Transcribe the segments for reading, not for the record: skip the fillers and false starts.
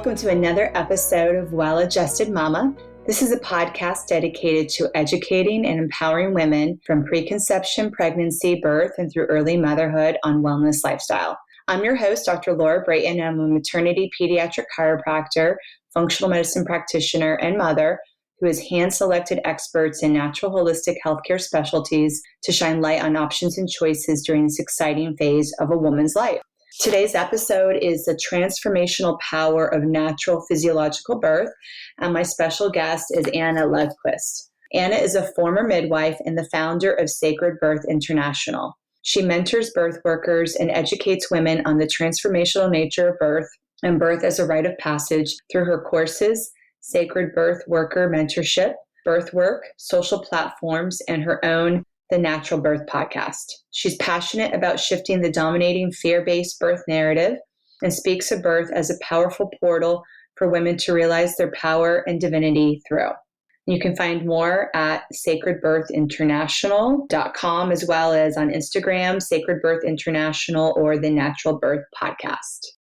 Welcome to another episode of Well-Adjusted Mama. This is a podcast dedicated to educating and empowering women from preconception, pregnancy, birth, and through early motherhood on wellness lifestyle. I'm your host, Dr. Brayton. I'm a maternity pediatric chiropractor, functional medicine practitioner, and mother who has hand-selected experts in natural holistic healthcare specialties to shine light on options and choices during this exciting phase of a woman's life. Today's episode is the transformational power of natural physiological birth, and my special guest is Anna Lundqvist. Anna is a former midwife and the founder of Sacred Birth International. She mentors birth workers and educates women on the transformational nature of birth and birth as a rite of passage through her courses, Sacred Birth Worker Mentorship, Birth Work, social platforms, and her own The Natural Birth podcast. She's passionate about shifting the dominating fear-based birth narrative and speaks of birth as a powerful portal for women to realize their power and divinity through. You can find more at sacredbirthinternational.com as well as on Instagram, Sacred Birth International or The Natural Birth Podcast.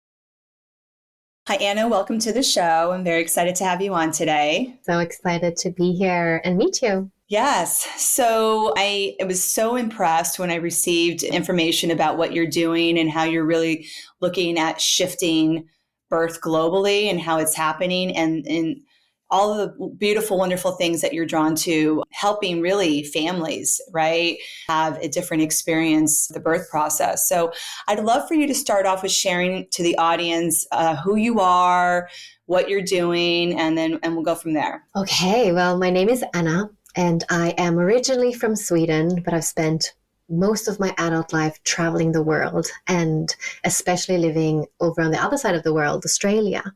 Hi, Anna. Welcome to the show. I'm very excited to have you on today. So excited to be here and meet you. Yes. So I was so impressed when I received information about what you're doing and how you're really looking at shifting birth globally and how it's happening and all of the beautiful, wonderful things that you're drawn to, helping really families, right, have a different experience, the birth process. So I'd love for you to start off with sharing to the audience who you are, what you're doing, and we'll go from there. Okay. Well, my name is Anna. And I am originally from Sweden, but I've spent most of my adult life traveling the world and especially living over on the other side of the world, Australia.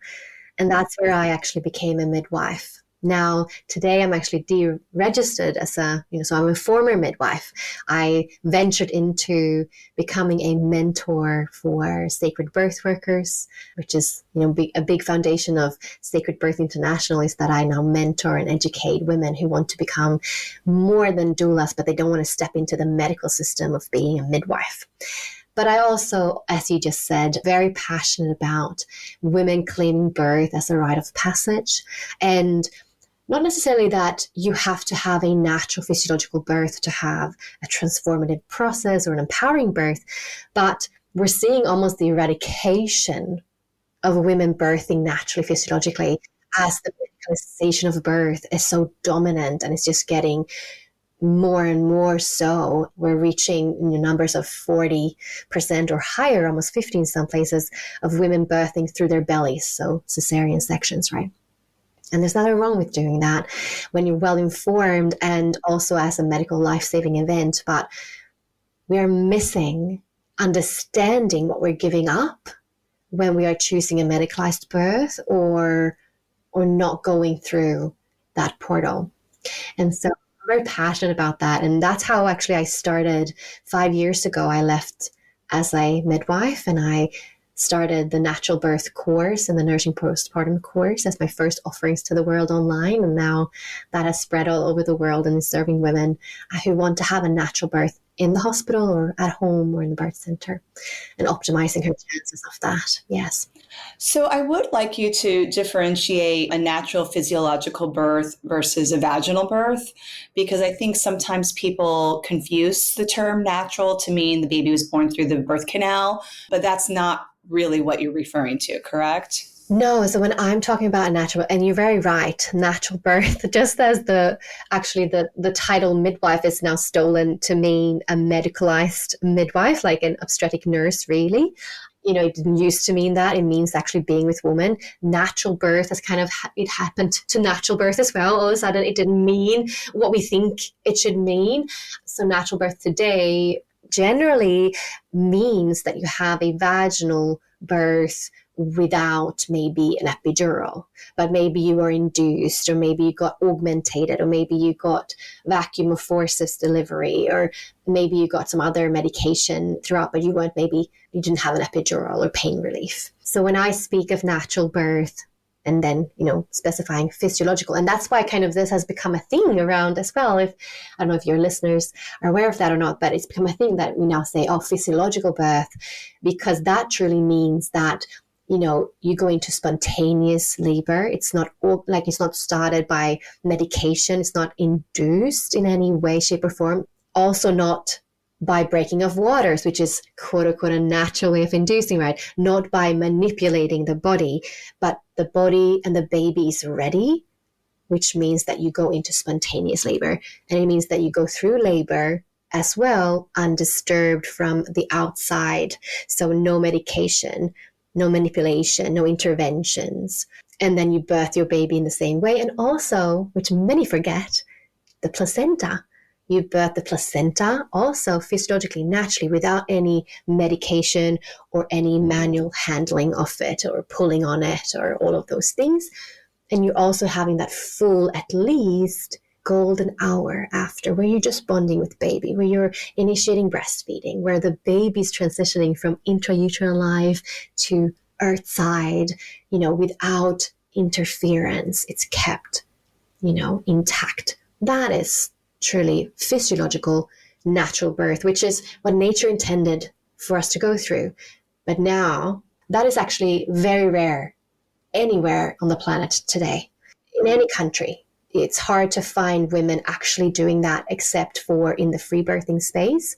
And that's where I actually became a midwife. Now, today I'm actually deregistered as so I'm a former midwife. I ventured into becoming a mentor for sacred birth workers, which is, a big foundation of Sacred Birth International is that I now mentor and educate women who want to become more than doulas, but they don't want to step into the medical system of being a midwife. But I also, as you just said, very passionate about women claiming birth as a rite of passage. And not necessarily that you have to have a natural physiological birth to have a transformative process or an empowering birth, but we're seeing almost the eradication of women birthing naturally physiologically as the medicalization of birth is so dominant and it's just getting more and more so. We're reaching numbers of 40% or higher, almost 50 in some places, of women birthing through their bellies, so cesarean sections, right? And there's nothing wrong with doing that when you're well informed and also as a medical life-saving event, but we are missing understanding what we're giving up when we are choosing a medicalized birth or not going through that portal. And so I'm very passionate about that. And that's how actually I started 5 years ago. I left as a midwife and I started the natural birth course and the nursing postpartum course as my first offerings to the world online. And now that has spread all over the world and is serving women who want to have a natural birth in the hospital or at home or in the birth center and optimizing her chances of that. Yes. So I would like you to differentiate a natural physiological birth versus a vaginal birth, because I think sometimes people confuse the term natural to mean the baby was born through the birth canal, but that's not really what you're referring to, correct? No, so when I'm talking about a natural, and you're very right, natural birth, just as the title midwife is now stolen to mean a medicalized midwife, like an obstetric nurse, really. It didn't used to mean that. It means actually being with women. Natural birth has it happened to natural birth as well. All of a sudden, it didn't mean what we think it should mean. So natural birth today generally means that you have a vaginal birth without maybe an epidural, but maybe you were induced, or maybe you got augmentated, or maybe you got vacuum of forceps delivery, or maybe you got some other medication throughout, but you didn't have an epidural or pain relief. So when I speak of natural birth, and then, specifying physiological. And that's why this has become a thing around as well. I don't know if your listeners are aware of that or not, but it's become a thing that we now say, physiological birth, because that truly means that you go into spontaneous labor. It's not started by medication. It's not induced in any way, shape, or form. Also not by breaking of waters, which is quote unquote a natural way of inducing, right? Not by manipulating the body, but the body and the baby is ready, which means that you go into spontaneous labor. And it means that you go through labor as well, undisturbed from the outside. So no medication, no manipulation, no interventions. And then you birth your baby in the same way. And also, which many forget, the placenta. You birth the placenta also physiologically, naturally, without any medication or any manual handling of it or pulling on it or all of those things. And you're also having that full, at least, golden hour after, where you're just bonding with baby, where you're initiating breastfeeding, where the baby's transitioning from intrauterine life to earthside, without interference. It's kept, intact. That is truly physiological, natural birth, which is what nature intended for us to go through. But now that is actually very rare anywhere on the planet today, in any country. It's hard to find women actually doing that except for in the free birthing space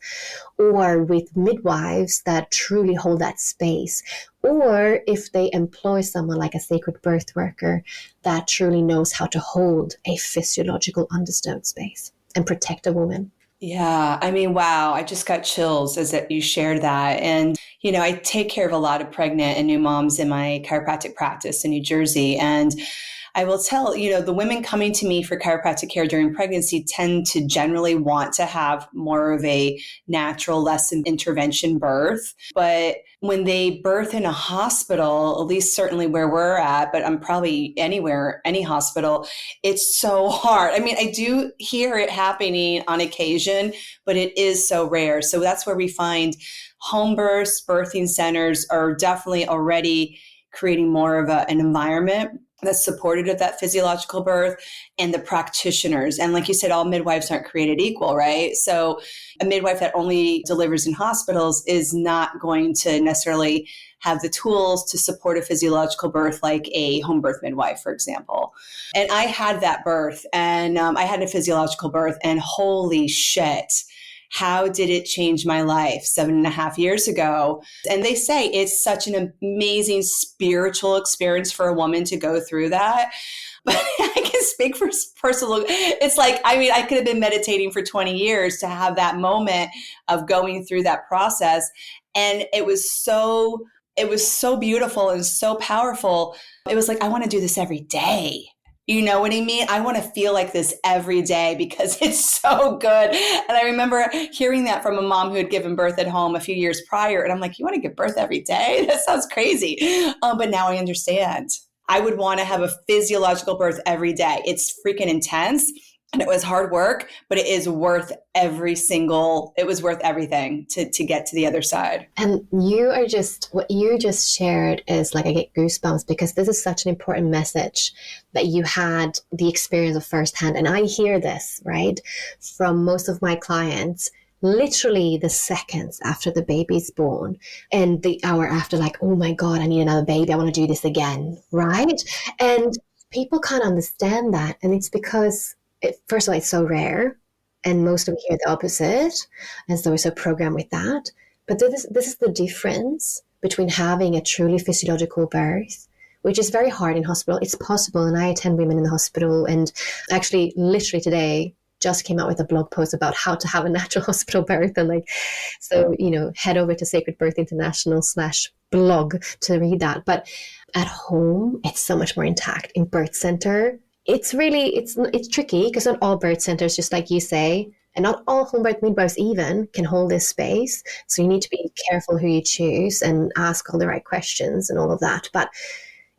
or with midwives that truly hold that space, or if they employ someone like a sacred birth worker that truly knows how to hold a physiological undisturbed space and protect a woman. Yeah. I mean, wow. I just got chills as that you shared that. And, I take care of a lot of pregnant and new moms in my chiropractic practice in New Jersey. And I will tell, the women coming to me for chiropractic care during pregnancy tend to generally want to have more of a natural, less intervention birth. But when they birth in a hospital, at least certainly where we're at, but I'm probably anywhere, any hospital, it's so hard. I mean, I do hear it happening on occasion, but it is so rare. So that's where we find home births, birthing centers are definitely already creating more of an environment that's supported of that physiological birth, and the practitioners. And like you said, all midwives aren't created equal, right? So a midwife that only delivers in hospitals is not going to necessarily have the tools to support a physiological birth like a home birth midwife, for example. And I had that birth, and I had a physiological birth, and holy shit, how did it change my life 7.5 years ago? And they say it's such an amazing spiritual experience for a woman to go through that. But I can speak for personal. It's like, I could have been meditating for 20 years to have that moment of going through that process. And it was so beautiful and so powerful. It was like, I want to do this every day. You know what I mean? I want to feel like this every day because it's so good. And I remember hearing that from a mom who had given birth at home a few years prior. And I'm like, you want to give birth every day? That sounds crazy. But now I understand. I would want to have a physiological birth every day. It's freaking intense. And it was hard work, but it is worth it was worth everything to get to the other side. And what you just shared is like, I get goosebumps because this is such an important message that you had the experience of firsthand. And I hear this, right, from most of my clients, literally the seconds after the baby's born and the hour after, like, oh my God, I need another baby. I want to do this again, right? And people can't understand that. And it's because first of all, it's so rare, and most of us hear the opposite, and so we're so programmed with that. But this is the difference between having a truly physiological birth, which is very hard in hospital. It's possible, and I attend women in the hospital, and actually, literally today, just came out with a blog post about how to have a natural hospital birth, and head over to Sacred Birth International /blog to read that. But at home, it's so much more intact. In birth center, it's tricky because not all birth centers, just like you say, and not all home birth midwives even can hold this space. So you need to be careful who you choose and ask all the right questions and all of that. But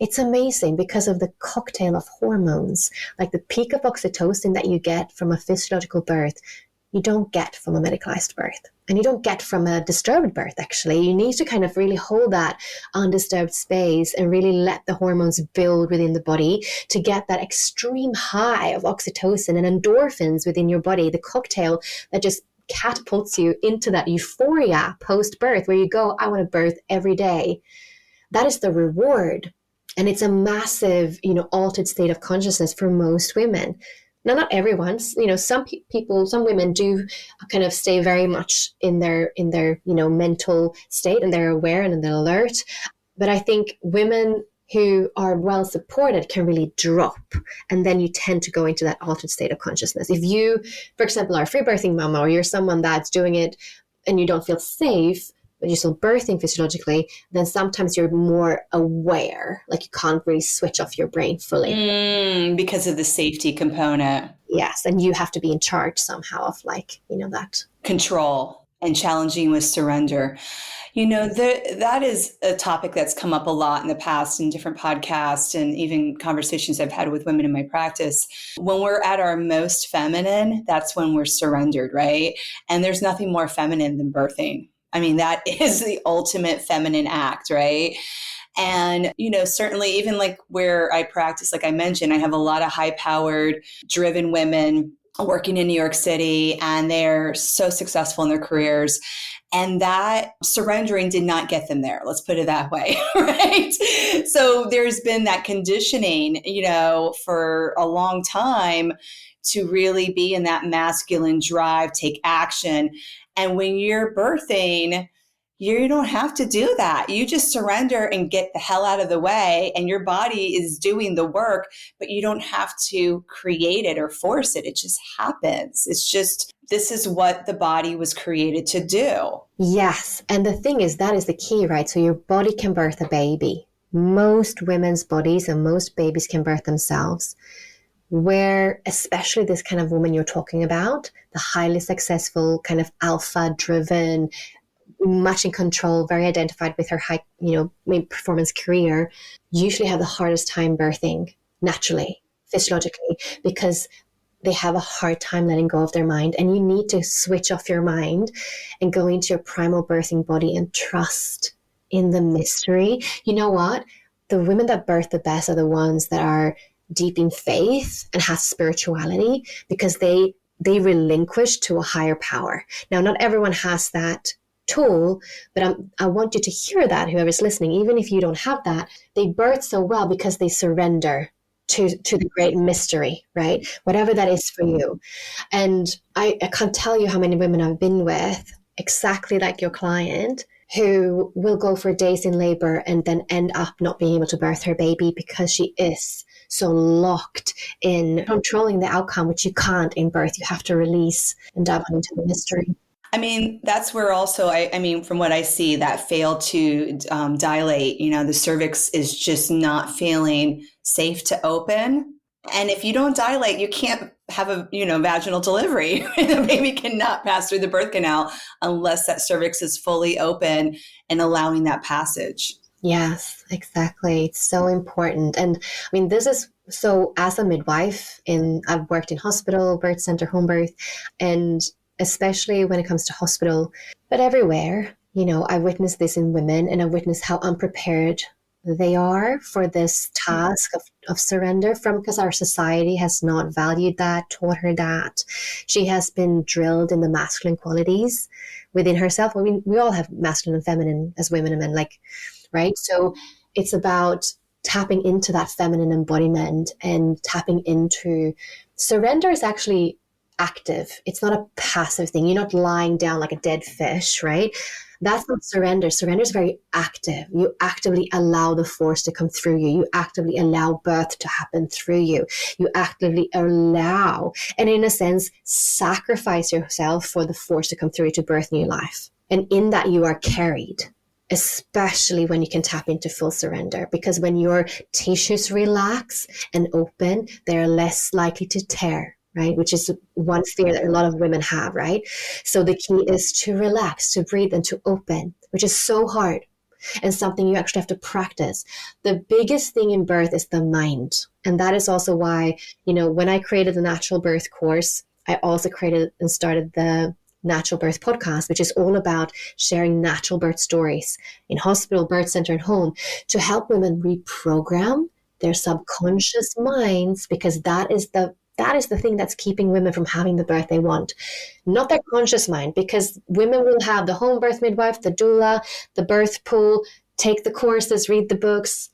it's amazing because of the cocktail of hormones, like the peak of oxytocin that you get from a physiological birth, you don't get from a medicalized birth. And you don't get from a disturbed birth, actually. You need to kind of really hold that undisturbed space and really let the hormones build within the body to get that extreme high of oxytocin and endorphins within your body, the cocktail that just catapults you into that euphoria post-birth where you go, I want to birth every day. that is the reward. And it's a massive, altered state of consciousness for most women. Now, not everyone's, some people, some women do kind of stay very much in their, mental state, and they're aware and they're alert. But I think women who are well supported can really drop, and then you tend to go into that altered state of consciousness. If you, for example, are a free birthing mama, or you're someone that's doing it and you don't feel safe, but you're still birthing physiologically, then sometimes you're more aware, like you can't really switch off your brain fully. Because of the safety component. Yes, and you have to be in charge somehow of that. Control and challenging with surrender. That is a topic that's come up a lot in the past in different podcasts and even conversations I've had with women in my practice. When we're at our most feminine, that's when we're surrendered, right? And there's nothing more feminine than birthing. I mean, that is the ultimate feminine act, right? And, certainly even like where I practice, like I mentioned, I have a lot of high-powered, driven women working in New York City, and they're so successful in their careers. And that surrendering did not get them there. Let's put it that way, right? So there's been that conditioning, for a long time to really be in that masculine drive, take action. And when you're birthing, you don't have to do that. You just surrender and get the hell out of the way, and your body is doing the work, but you don't have to create it or force it. It just happens. It's just, this is what the body was created to do. Yes. And the thing is, that is the key, right? So your body can birth a baby. Most women's bodies and most babies can birth themselves. Where especially this kind of woman you're talking about, the highly successful, kind of alpha-driven, much in control, very identified with her high, performance career, usually have the hardest time birthing naturally, physiologically, because they have a hard time letting go of their mind. And you need to switch off your mind and go into your primal birthing body and trust in the mystery. You know what? The women that birth the best are the ones that are deep in faith and has spirituality, because they relinquish to a higher power. Now, not everyone has that tool, but I want you to hear that, whoever's listening, even if you don't have that, they birth so well because they surrender to the great mystery, right? Whatever that is for you. And I can't tell you how many women I've been with, exactly like your client, who will go for days in labor and then end up not being able to birth her baby because she is so locked in controlling the outcome, which you can't in birth. You have to release and dive into the mystery. I mean, that's where also, from what I see, that fail to dilate, the cervix is just not feeling safe to open. And if you don't dilate, you can't have a, vaginal delivery. The baby cannot pass through the birth canal unless that cervix is fully open and allowing that passage. Yes, exactly. It's so important. And this is, so as a midwife, I've worked in hospital, birth center, home birth, and especially when it comes to hospital, but everywhere, I witnessed this in women, and I witnessed how unprepared they are for this task of surrender, because our society has not valued that, taught her that. She has been drilled in the masculine qualities within herself. We all have masculine and feminine as women and men, right? So it's about tapping into that feminine embodiment and tapping into surrender is actually active. It's not a passive thing. You're not lying down like a dead fish, right? That's not surrender. Surrender is very active. You actively allow the force to come through you. You actively allow birth to happen through you. You actively allow, and in a sense, sacrifice yourself for the force to come through you to birth new life. And in that, you are carried, especially when you can tap into full surrender, because when your tissues relax and open, they're less likely to tear, right? Which is one fear that a lot of women have, right? So the key is to relax, to breathe, and to open, which is so hard and something you actually have to practice. The biggest thing in birth is the mind. And that is also why, when I created the natural birth course, I also created and started the Natural Birth podcast, which is all about sharing natural birth stories in hospital, birth center, and home to help women reprogram their subconscious minds, because that is the thing that's keeping women from having the birth they want, not their conscious mind, because women will have the home birth midwife, the doula, the birth pool, take the courses, read the books,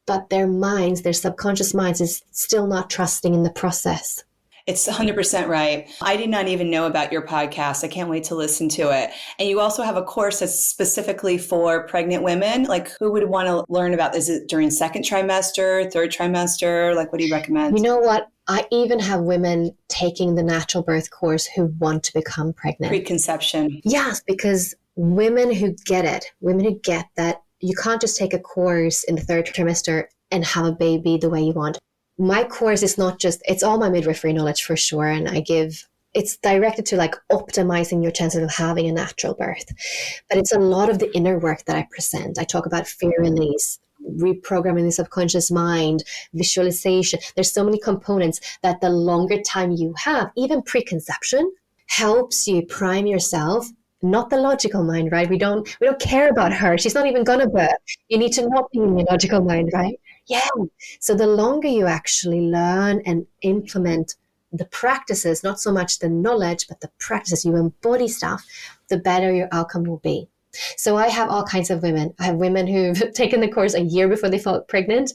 but their minds, their subconscious minds is still not trusting in the process. It's 100% right. I did not even know about your podcast. I can't wait to listen to it. And you also have a course that's specifically for pregnant women. Like, who would want to learn about this? Is it during second trimester, third trimester? Like, what do you recommend? You know what? I even have women taking the natural birth course who want to become pregnant. Preconception. Yes, because women who get it, women who get that you can't just take a course in the third trimester and have a baby the way you want. My course is not just, it's all my midwifery knowledge for sure. And it's directed to like optimizing your chances of having a natural birth. But it's a lot of the inner work that I present. I talk about fear release, reprogramming the subconscious mind, visualization. There's so many components that the longer time you have, even preconception, helps you prime yourself. Not the logical mind, right? We don't care about her. She's not even gonna birth. You need to not be in your logical mind, right? Yeah. So the longer you actually learn and implement the practices, not so much the knowledge, but the practices, you embody stuff, the better your outcome will be. So I have all kinds of women. I have women who've taken the course a year before they felt pregnant.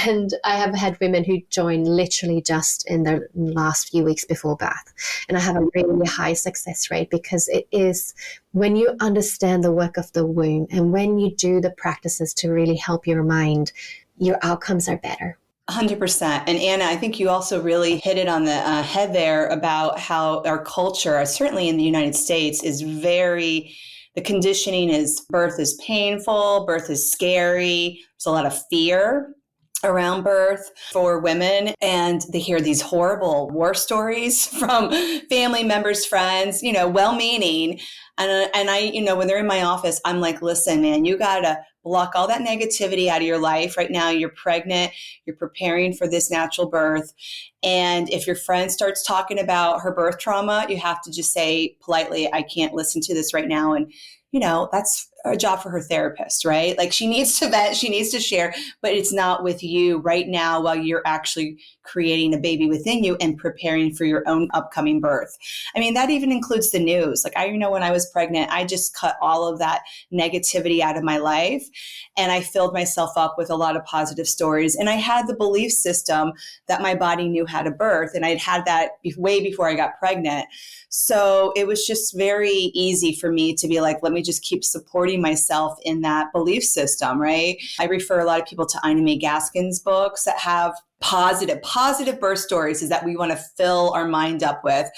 And I have had women who join literally just in their last few weeks before birth. And I have a really high success rate because it is when you understand the work of the womb and when you do the practices to really help your mind, your outcomes are better. 100%. And Anna, I think you also really hit it on the head there about how our culture, certainly in the United States, is the conditioning is birth is painful, birth is scary. There's a lot of fear around birth for women, and they hear these horrible war stories from family members, friends, well-meaning. And I, when they're in my office, I'm like, listen, man, you got to block all that negativity out of your life. Right now, you're pregnant, you're preparing for this natural birth. And if your friend starts talking about her birth trauma, you have to just say politely, I can't listen to this right now. And, that's a job for her therapist, right? Like, she needs to vent, she needs to share, but it's not with you right now while you're actually creating a baby within you and preparing for your own upcoming birth. I mean, that even includes the news. Like, when I was pregnant, I just cut all of that negativity out of my life, and I filled myself up with a lot of positive stories. And I had the belief system that my body knew how to birth, and I'd had that way before I got pregnant. So it was just very easy for me to be like, let me just keep supporting myself in that belief system, right? I refer a lot of people to Ina May Gaskin's books that have positive birth stories is that we want to fill our mind up with.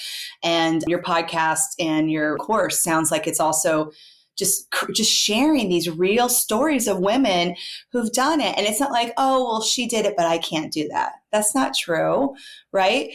And your podcast and your course sounds like it's also just sharing these real stories of women who've done it. And it's not like, oh, well, she did it, but I can't do that. That's not true, right?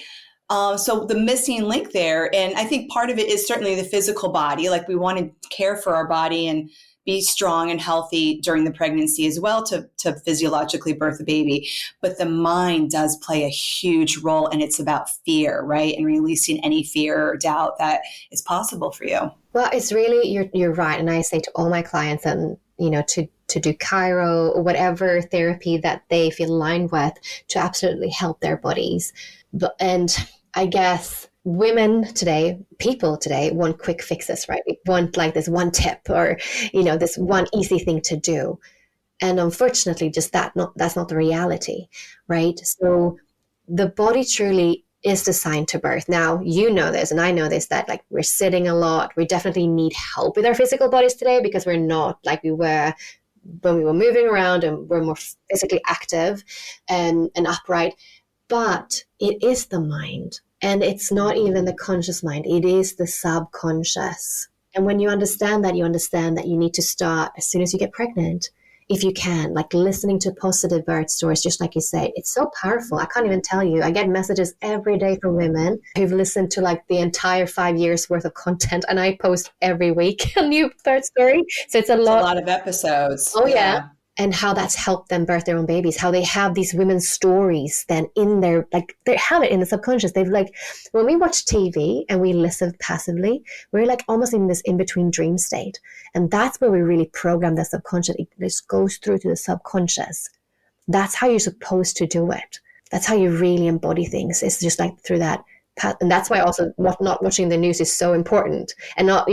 So the missing link there, and I think part of it is certainly the physical body. Like, we want to care for our body and be strong and healthy during the pregnancy as well to physiologically birth a baby. But the mind does play a huge role, and it's about fear, right? And releasing any fear or doubt that is possible for you. Well, it's really, you're right. And I say to all my clients, and to do chiro or whatever therapy that they feel aligned with to absolutely help their bodies. And I guess people today want quick fixes, right? We want like this one tip or, this one easy thing to do. And unfortunately, just that's not the reality, right? So the body truly is designed to birth. Now, you know this, and I know this, that like we're sitting a lot. We definitely need help with our physical bodies today because we're not like we were when we were moving around and we're more physically active and upright. But it is the mind, and it's not even the conscious mind. It is the subconscious. And when you understand that you need to start as soon as you get pregnant, if you can, like listening to positive birth stories, just like you say, it's so powerful. I can't even tell you. I get messages every day from women who've listened to like the entire 5 years worth of content, and I post every week a new birth story. So it's a lot of episodes. Oh yeah. And how that's helped them birth their own babies, how they have these women's stories then in their, like, they have it in the subconscious. They've like, when we watch TV and we listen passively, we're like almost in this in-between dream state. And that's where we really program the subconscious. It just goes through to the subconscious. That's how you're supposed to do it. That's how you really embody things. It's just like through that. And that's why also not watching the news is so important, and not,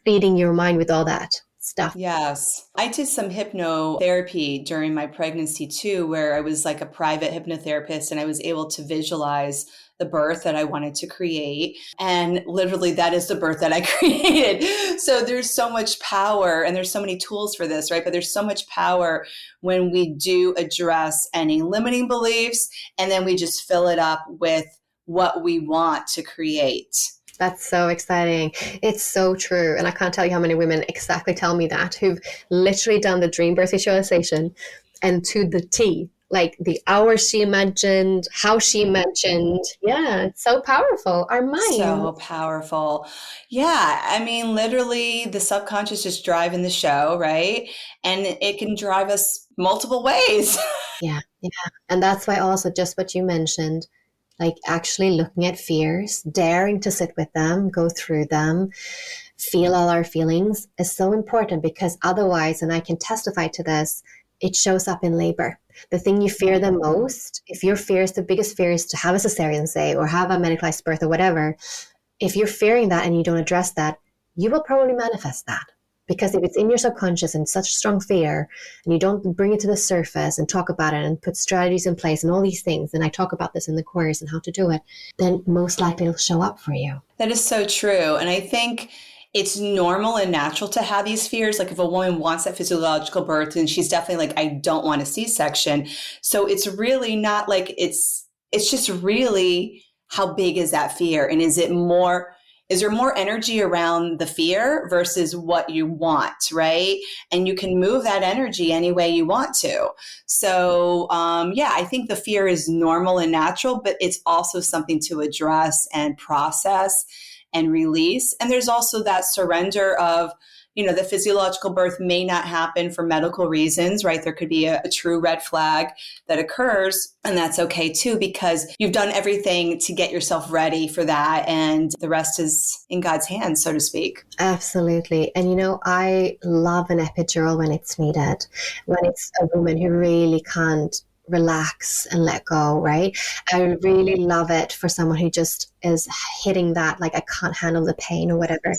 feeding your mind with all that. stuff. Yes. I did some hypnotherapy during my pregnancy too, where I was like a private hypnotherapist and I was able to visualize the birth that I wanted to create. And literally that is the birth that I created. So there's so much power and there's so many tools for this, right? But there's so much power when we do address any limiting beliefs and then we just fill it up with what we want to create. That's so exciting. It's so true. And I can't tell you how many women exactly tell me that, who've literally done the dream birth visualization and to the T, like the hours she imagined, how she imagined. Yeah, it's so powerful. Our mind. So powerful. Yeah. I mean, literally the subconscious is driving the show, right? And it can drive us multiple ways. Yeah. And that's why also just what you mentioned, like actually looking at fears, daring to sit with them, go through them, feel all our feelings is so important, because otherwise, and I can testify to this, it shows up in labor. The thing you fear the most, if your fear is the biggest fear is to have a cesarean, say, or have a medicalized birth or whatever, if you're fearing that and you don't address that, you will probably manifest that. Because if it's in your subconscious and such strong fear, and you don't bring it to the surface and talk about it and put strategies in place and all these things, and I talk about this in the course and how to do it, then most likely it'll show up for you. That is so true. And I think it's normal and natural to have these fears. Like if a woman wants that physiological birth and she's definitely like, I don't want a C-section. So it's really not like it's just really how big is that fear? And is there more energy around the fear versus what you want, right? And you can move that energy any way you want to. So, I think the fear is normal and natural, but it's also something to address and process and release. And there's also that surrender of, the physiological birth may not happen for medical reasons, right? There could be a true red flag that occurs, and that's okay too, because you've done everything to get yourself ready for that, and the rest is in God's hands, so to speak. Absolutely. And I love an epidural when it's needed, when it's a woman who really can't relax and let go, right? I really love it for someone who just is hitting that, like, I can't handle the pain or whatever.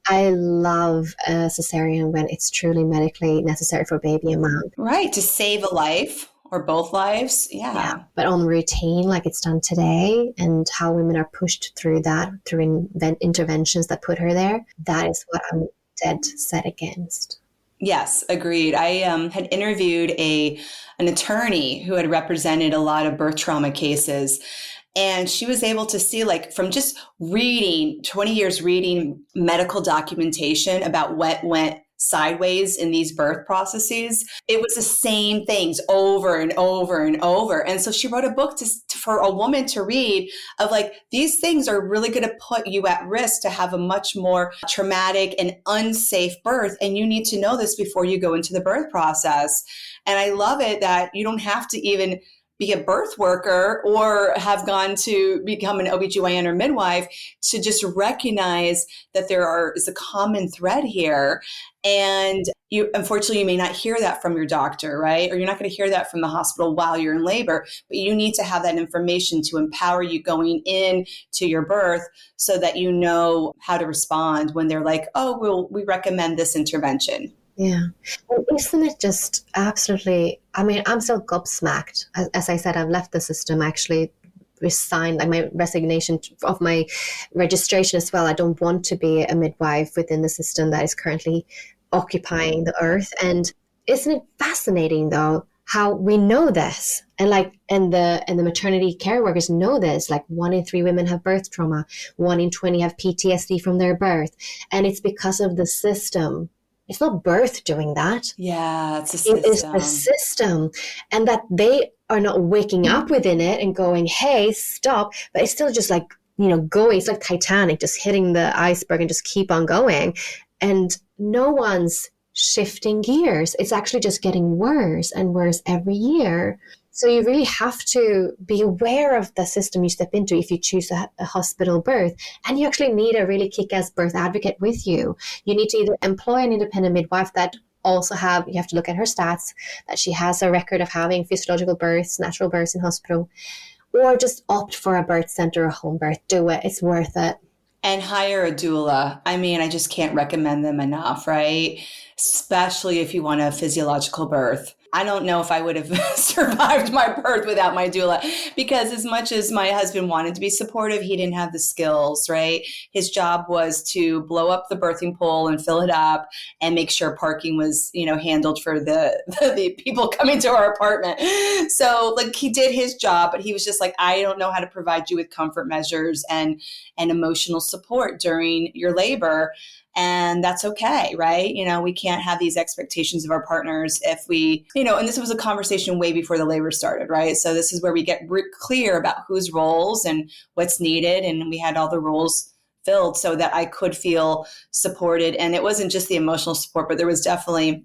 I love a cesarean when it's truly medically necessary for baby and mom. Right, to save a life or both lives. Yeah. But on routine, like it's done today, and how women are pushed through that, through interventions that put her there, that is what I'm dead set against. Yes, agreed. I had interviewed an attorney who had represented a lot of birth trauma cases. And she was able to see, like, from just reading 20 years reading medical documentation about what went sideways in these birth processes, it was the same things over and over and over. And so she wrote a book for a woman to read of, like, these things are really going to put you at risk to have a much more traumatic and unsafe birth. And you need to know this before you go into the birth process. And I love it that you don't have to even be a birth worker or have gone to become an OBGYN or midwife to just recognize that is a common thread here. And unfortunately, you may not hear that from your doctor, right? Or you're not going to hear that from the hospital while you're in labor, but you need to have that information to empower you going in to your birth so that you know how to respond when they're like, oh, we recommend this intervention. Yeah. Well, isn't it just absolutely, I mean, I'm still gobsmacked. As I said, I've left the system, actually resigned, like my resignation of my registration as well. I don't want to be a midwife within the system that is currently occupying the earth. And isn't it fascinating though, how we know this, and the maternity care workers know this, like 1 in 3 women have birth trauma, 1 in 20 have PTSD from their birth. And it's because of the system. It's not birth doing that. Yeah, it's a system. It is the system. And that they are not waking up within it and going, hey, stop. But it's still just like, going. It's like Titanic, just hitting the iceberg and just keep on going. And no one's shifting gears. It's actually just getting worse and worse every year. So you really have to be aware of the system you step into if you choose a hospital birth. And you actually need a really kick-ass birth advocate with you. You need to either employ an independent midwife that also you have to look at her stats, that she has a record of having physiological births, natural births in hospital, or just opt for a birth center or home birth. Do it. It's worth it. And hire a doula. I mean, I just can't recommend them enough, right? Especially if you want a physiological birth. I don't know if I would have survived my birth without my doula, because as much as my husband wanted to be supportive, he didn't have the skills, right? His job was to blow up the birthing pool and fill it up and make sure parking was, handled for the people coming to our apartment. So like he did his job, but he was just like, I don't know how to provide you with comfort measures and emotional support during your labor. And that's okay, right? We can't have these expectations of our partners if we, and this was a conversation way before the labor started, right? So this is where we get clear about whose roles and what's needed. And we had all the roles filled so that I could feel supported. And it wasn't just the emotional support, but there was definitely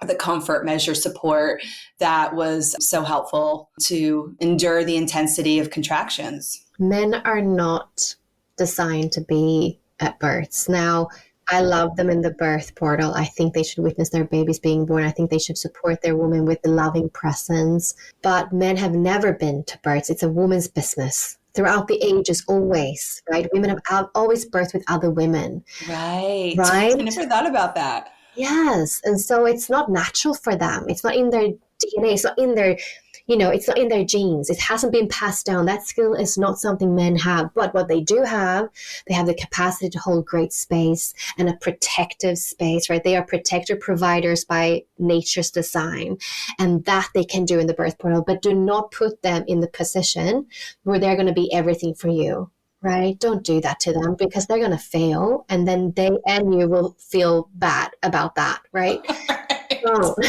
the comfort measure support that was so helpful to endure the intensity of contractions. Men are not designed to be at births. Now, I love them in the birth portal. I think they should witness their babies being born. I think they should support their woman with the loving presence. But men have never been to births. It's a woman's business. Throughout the ages, always, right? Women have always birthed with other women. Right. Right? I never thought about that. Yes. And so it's not natural for them. It's not in their DNA. It's not in their, it's not in their genes. It hasn't been passed down. That skill is not something men have. But what they do have, they have the capacity to hold great space and a protective space, right? They are protector providers by nature's design. And that they can do in the birth portal. But do not put them in the position where they're going to be everything for you. Right? Don't do that to them, because they're going to fail, and then they and you will feel bad about that, right? Don't.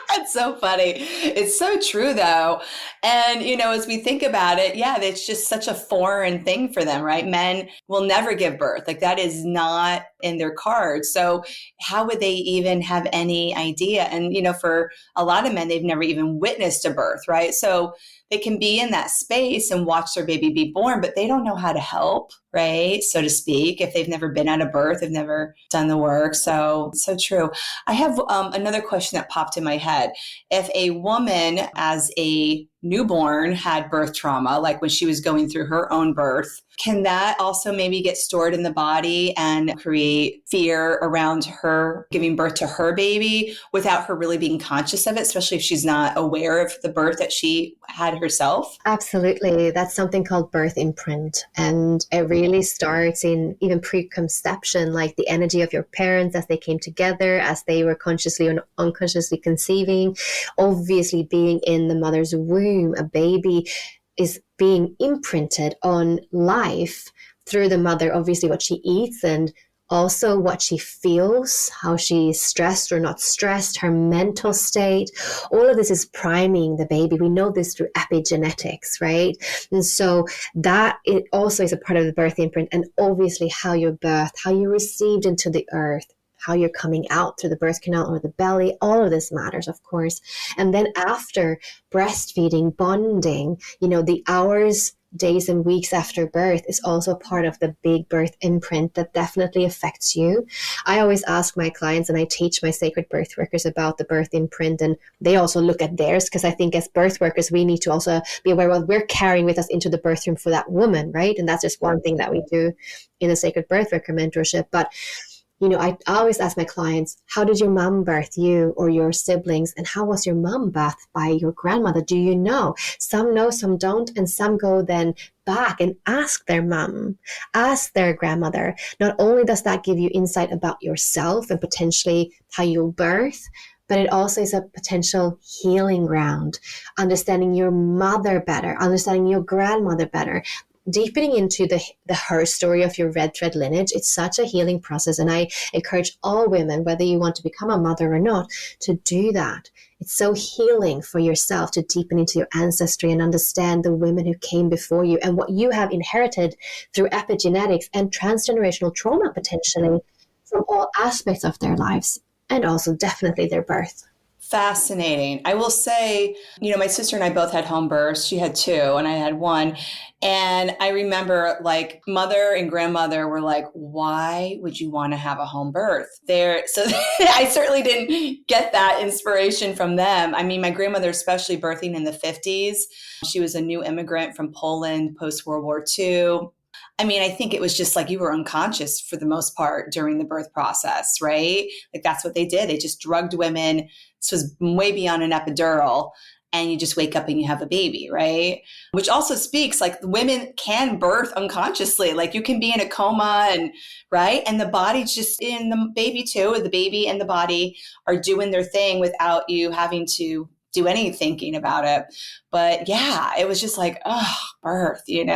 That's so funny. It's so true, though. And, as we think about it, yeah, it's just such a foreign thing for them, right? Men will never give birth. Like that is not in their cards. So how would they even have any idea? And, for a lot of men, they've never even witnessed a birth, right? So they can be in that space and watch their baby be born, but they don't know how to help, right? So to speak, if they've never been at a birth, they've never done the work. So true. I have another question that popped in my head. If a woman as a newborn had birth trauma, like when she was going through her own birth, can that also maybe get stored in the body and create fear around her giving birth to her baby without her really being conscious of it, especially if she's not aware of the birth that she had herself? Absolutely. That's something called birth imprint. And it really starts in even preconception, like the energy of your parents as they came together, as they were consciously or unconsciously conceiving. Obviously, being in the mother's womb, a baby is being imprinted on life through the mother, obviously what she eats and also what she feels, how she is stressed or not stressed, her mental state. All of this is priming the baby. We know this through epigenetics, right? And so that it also is a part of the birth imprint, and obviously how you're birthed, how you're received into the earth, how you're coming out through the birth canal or the belly. All of this matters, of course. And then after breastfeeding, bonding, the hours, days and weeks after birth is also part of the big birth imprint that definitely affects you. I always ask my clients, and I teach my sacred birth workers about the birth imprint, and they also look at theirs, because I think as birth workers, we need to also be aware of what we're carrying with us into the birth room for that woman, right? And that's just one thing that we do in the sacred birth worker mentorship. But I always ask my clients, how did your mom birth you or your siblings? And how was your mom birthed by your grandmother? Do you know? Some know, some don't. And some go then back and ask their mom, ask their grandmother. Not only does that give you insight about yourself and potentially how you'll birth, but it also is a potential healing ground, understanding your mother better, understanding your grandmother better, deepening into the her story of your red thread lineage. It's such a healing process. And I encourage all women, whether you want to become a mother or not, to do that. It's so healing for yourself to deepen into your ancestry and understand the women who came before you and what you have inherited through epigenetics and transgenerational trauma, potentially from all aspects of their lives, and also definitely their birth. Fascinating. I will say, my sister and I both had home births. She had two and I had one. And I remember like mother and grandmother were like, why would you want to have a home birth there? So I certainly didn't get that inspiration from them. I mean, my grandmother, especially birthing in the 50s, she was a new immigrant from Poland post World War II. I mean, I think it was just like you were unconscious for the most part during the birth process, right? Like that's what they did. They just drugged women. This was way beyond an epidural. And you just wake up and you have a baby, right? Which also speaks like women can birth unconsciously. Like you can be in a coma and right. And the body's just in the baby too, the baby and the body are doing their thing without you having to do any thinking about it. But yeah, it was just like, oh, birth, And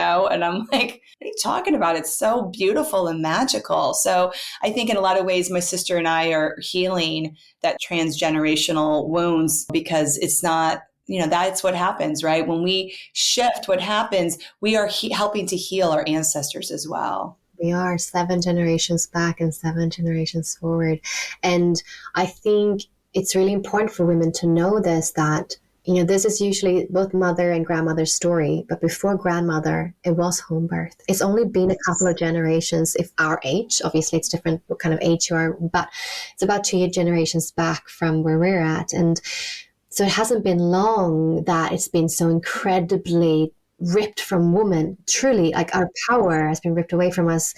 I'm like, what are you talking about? It's so beautiful and magical. So I think in a lot of ways, my sister and I are healing that transgenerational wounds because it's not, that's what happens, right? When we shift, what happens, we are helping to heal our ancestors as well. We are 7 generations back and 7 generations forward. And I think it's really important for women to know this, that, this is usually both mother and grandmother's story. But before grandmother, it was home birth. It's only been a couple of generations, if our age, obviously it's different what kind of age you are, but it's about 2 generations back from where we're at. And so it hasn't been long that it's been so incredibly ripped from women. Truly, like our power has been ripped away from us.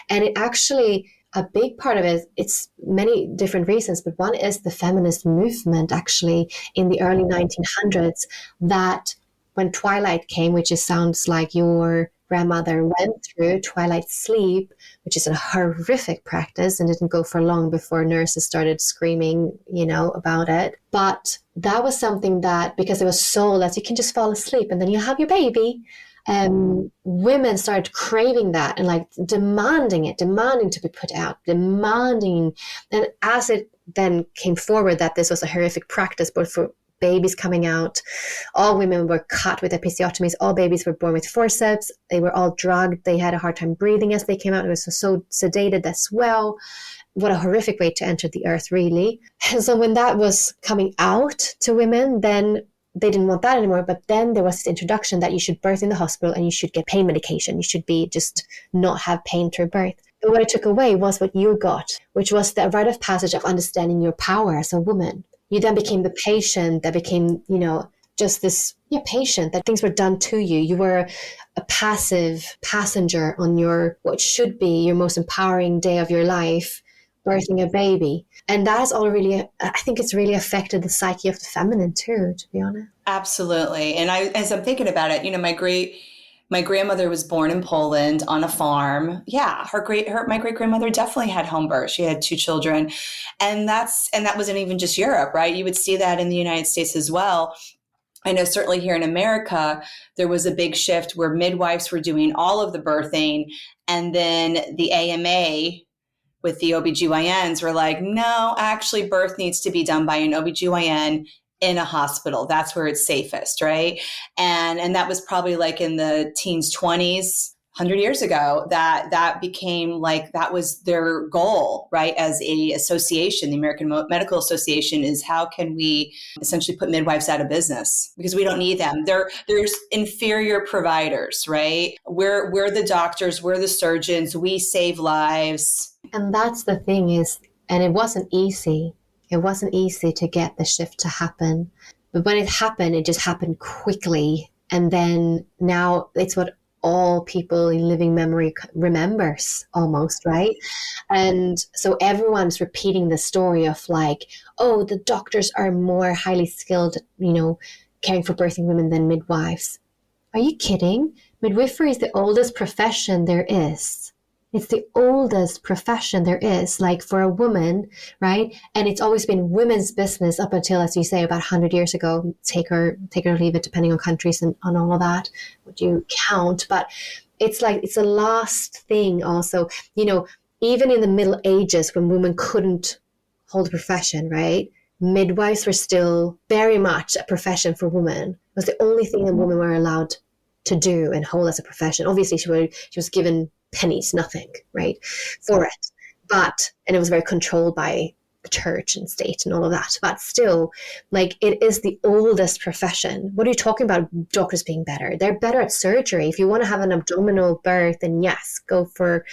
And it actually, a big part of it, it's many different reasons, but one is the feminist movement actually in the early 1900s, that when twilight came, which sounds like your grandmother went through, twilight sleep, which is a horrific practice and didn't go for long before nurses started screaming, about it. But that was something that, because it was sold as you can just fall asleep and then you have your baby, women started craving that and like demanding to be put out, demanding. And as it then came forward that this was a horrific practice, both for babies coming out, all women were cut with episiotomies, all babies were born with forceps, they were all drugged, they had a hard time breathing as they came out, it was so sedated as well. What a horrific way to enter the earth, really. And so when that was coming out to women, then they didn't want that anymore. But then there was this introduction that you should birth in the hospital and you should get pain medication. You should be just not have pain through birth. But what it took away was what you got, which was the rite of passage of understanding your power as a woman. You then became the patient that became, just this patient, that things were done to you. You were a passive passenger on what should be your most empowering day of your life, birthing a baby. And that has all really, I think it's really affected the psyche of the feminine too, to be honest. Absolutely. And as I'm thinking about it, my grandmother was born in Poland on a farm. Yeah, my great grandmother definitely had home birth. She had 2 children, and that wasn't even just Europe, right? You would see that in the United States as well. I know certainly here in America, there was a big shift where midwives were doing all of the birthing, and then the AMA with the OBGYNs were like, no, actually birth needs to be done by an OBGYN in a hospital. That's where it's safest, right? And that was probably like in the teens, 20s, 100 years ago, that became like, that was their goal, right? As a association, the American Medical Association, is how can we essentially put midwives out of business because we don't need them. There's inferior providers, right? We're the doctors, we're the surgeons, we save lives. And that's the thing is, and it wasn't easy. It wasn't easy to get the shift to happen. But when it happened, it just happened quickly. And then now it's what all people in living memory remembers almost, right? And so everyone's repeating the story of like, oh, the doctors are more highly skilled, caring for birthing women than midwives. Are you kidding? Midwifery is the oldest profession there is. It's the oldest profession there is, like for a woman, right? And it's always been women's business up until, as you say, about 100 years ago, take or leave it, depending on countries and on all of that, what you count. But it's like, it's the last thing also, even in the Middle Ages when women couldn't hold a profession, right? Midwives were still very much a profession for women. It was the only thing that women were allowed to do and hold as a profession. Obviously, she was given pennies, nothing, right, for it. And it was very controlled by the church and state and all of that. But still, like, it is the oldest profession. What are you talking about doctors being better? They're better at surgery. If you want to have an abdominal birth, then yes, go for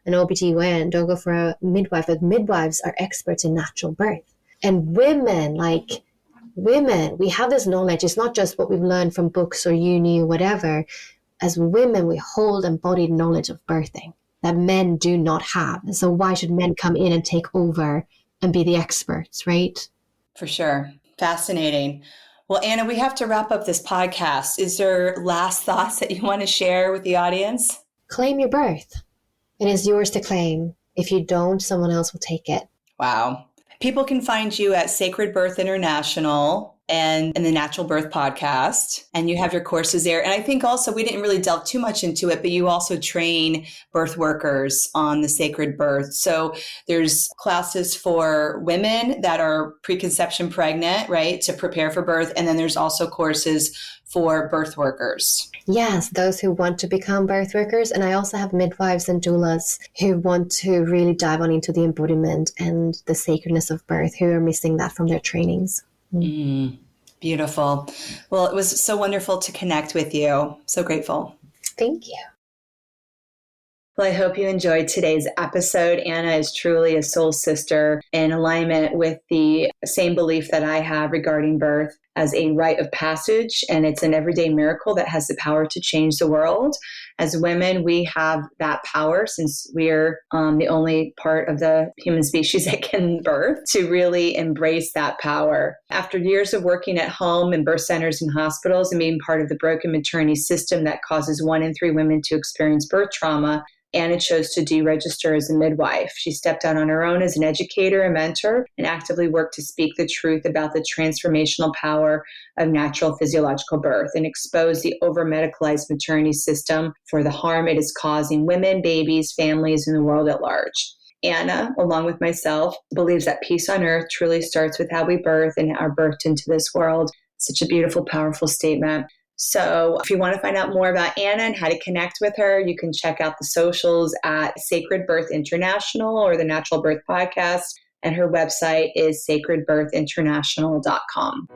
an OBGYN, don't go for a midwife. But midwives are experts in natural birth. And women, we have this knowledge. It's not just what we've learned from books or uni or whatever. as women, we hold embodied knowledge of birthing that men do not have. And so why should men come in and take over and be the experts, right? For sure. Fascinating. Well, Anna, we have to wrap up this podcast. Is there last thoughts that you want to share with the audience? Claim your birth. It is yours to claim. If you don't, someone else will take it. Wow. People can find you at Sacred Birth International and in the Natural Birth Podcast, and you have your courses there. And I think also, we didn't really delve too much into it, but you also train birth workers on the sacred birth. So there's classes for women that are preconception pregnant, right, to prepare for birth. And then there's also courses for birth workers. Yes, those who want to become birth workers. And I also have midwives and doulas who want to really dive on into the embodiment and the sacredness of birth, who are missing that from their trainings. Beautiful. Well, it was so wonderful to connect with you. So grateful. Thank you. Well, I hope you enjoyed today's episode. Anna is truly a soul sister in alignment with the same belief that I have regarding birth as a rite of passage, and it's an everyday miracle that has the power to change the world. As women, we have that power, since we're the only part of the human species that can birth, to really embrace that power. After years of working at home in birth centers and hospitals and being part of the broken maternity system that causes 1 in 3 women to experience birth trauma, Anna chose to deregister as a midwife. She stepped out on her own as an educator and mentor and actively worked to speak the truth about the transformational power of natural physiological birth and expose the over-medicalized maternity system for the harm it is causing women, babies, families, and the world at large. Anna, along with myself, believes that peace on earth truly starts with how we birth and are birthed into this world. Such a beautiful, powerful statement. So if you want to find out more about Anna and how to connect with her, you can check out the socials at Sacred Birth International or the Natural Birth Podcast. And her website is sacredbirthinternational.com.